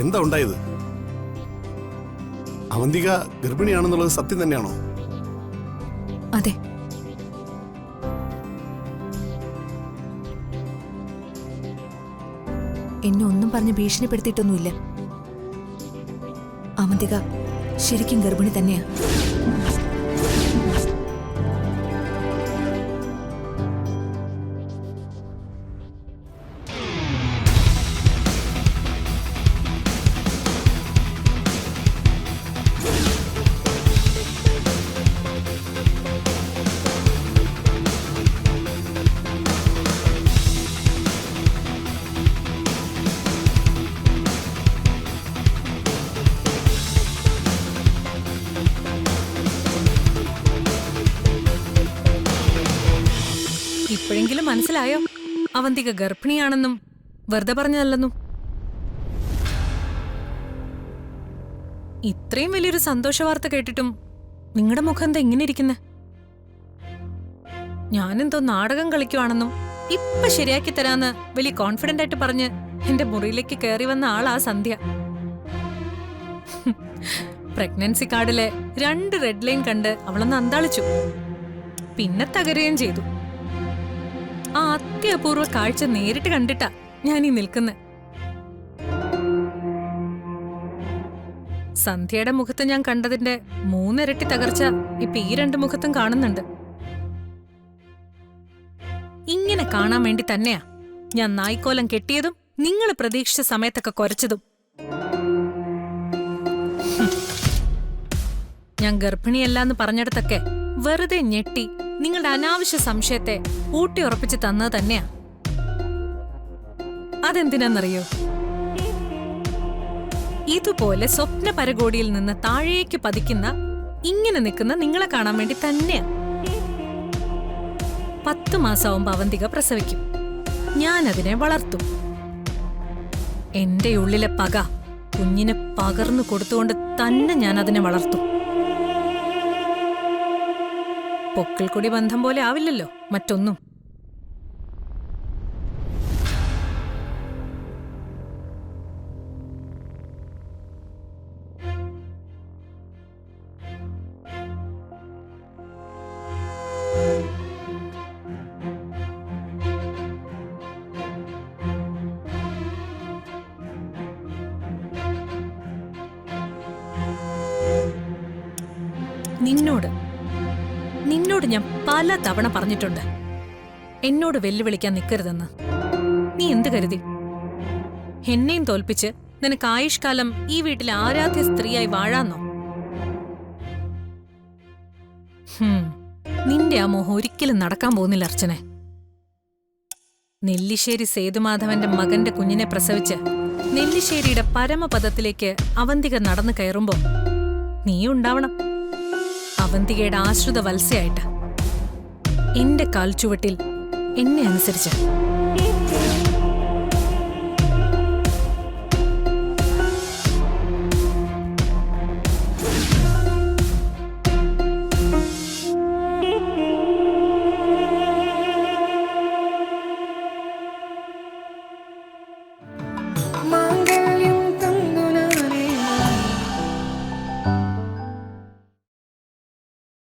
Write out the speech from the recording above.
എന്താ ഉണ്ടായത്? അവന്തിക ഗർഭിണിയാണെന്നുള്ളത് സത്യം തന്നെയാണോ? അതെ. എന്നെ ഒന്നും പറഞ്ഞ് ഭീഷണിപ്പെടുത്തിയിട്ടൊന്നുമില്ല. അവന്തിക ശരിക്കും ഗർഭിണി തന്നെയാ. ഇപ്പോഴെങ്കിലും മനസ്സിലായോ അവന്തിക ഗർഭിണിയാണെന്നും വെറുതെ പറഞ്ഞതല്ലെന്നും? ഇത്രയും വലിയൊരു സന്തോഷ വാർത്ത കേട്ടിട്ടും നിങ്ങളുടെ മുഖം എന്താ ഇങ്ങനെ ഇരിക്കുന്നെ? ഞാനെന്തോ നാടകം കളിക്കുവാണെന്നും ഇപ്പൊ ശരിയാക്കി തരാന്ന് വലിയ കോൺഫിഡന്റ് ആയിട്ട് പറഞ്ഞ് എന്റെ മുറിയിലേക്ക് കയറി വന്ന ആളാ സന്ധ്യ. പ്രഗ്നൻസി കാർഡിലെ 2 റെഡ് ലൈൻ കണ്ട് അവളൊന്ന് അന്താളിച്ചു. പിന്നെ തകരുകയും ചെയ്തു. ആ അത്യപൂർവ കാഴ്ച നേരിട്ട് കണ്ടിട്ടാ ഞാനീ നിൽക്കുന്നെ. സന്ധ്യയുടെ മുഖത്ത് ഞാൻ കണ്ടതിന്റെ 3 ഇരട്ടി തകർച്ച ഇപ്പൊ ഈ 2 മുഖത്തും കാണുന്നുണ്ട്. ഇങ്ങനെ കാണാൻ വേണ്ടി തന്നെയാ ഞാൻ നായ്ക്കോലം കെട്ടിയതും നിങ്ങൾ പ്രതീക്ഷിച്ച സമയത്തൊക്കെ കുരച്ചതും. ഞാൻ ഗർഭിണിയല്ലാന്ന് പറഞ്ഞിടത്തൊക്കെ വെറുതെ ഞെട്ടി നിങ്ങളുടെ അനാവശ്യ സംശയത്തെ ഊട്ടിയുറപ്പിച്ച് തന്നത് തന്നെയാ. അതെന്തിനാന്നറിയോ? ഇതുപോലെ സ്വപ്ന പരകോടിയിൽ നിന്ന് താഴേക്ക് പതിക്കുന്ന ഇങ്ങനെ നിൽക്കുന്ന നിങ്ങളെ കാണാൻ വേണ്ടി തന്നെയാ. 10 മാസമാവുമ്പോ അവന്തിക പ്രസവിക്കും. ഞാനതിനെ വളർത്തും. എന്റെ ഉള്ളിലെ പക കുഞ്ഞിനെ പകർന്നു കൊടുത്തുകൊണ്ട് തന്നെ ഞാൻ അതിനെ വളർത്തും. പൊക്കിൾക്കൊടി ബന്ധം പോലെ ആവില്ലല്ലോ മറ്റൊന്നും. നിന്നോട് ഞാൻ പല തവണ പറഞ്ഞിട്ടുണ്ട് എന്നോട് വെല്ലുവിളിക്കാൻ നിൽക്കരുതെന്ന്. നീ എന്ത് കരുതി? എന്നെയും തോൽപ്പിച്ച് നിനക്ക് ആയുഷ്കാലം ഈ വീട്ടിലെ ആരാധ്യ സ്ത്രീയായി വാഴാന്നോ? നിന്റെ ആ മോഹം ഒരിക്കലും നടക്കാൻ പോകുന്നില്ല അർച്ചനെ. നെല്ലിശ്ശേരി സേതുമാധവന്റെ മകന്റെ കുഞ്ഞിനെ പ്രസവിച്ച് നെല്ലിശ്ശേരിയുടെ പരമപദത്തിലേക്ക് അവന്തിക നടന്നു കയറുമ്പോ നീ ഉണ്ടാവണം അവന്തികയുടെ ആശ്രിത വത്സയായിട്ട്. എന്റെ കാൽച്ചുവട്ടിൽ എന്നെ അനുസരിച്ച്.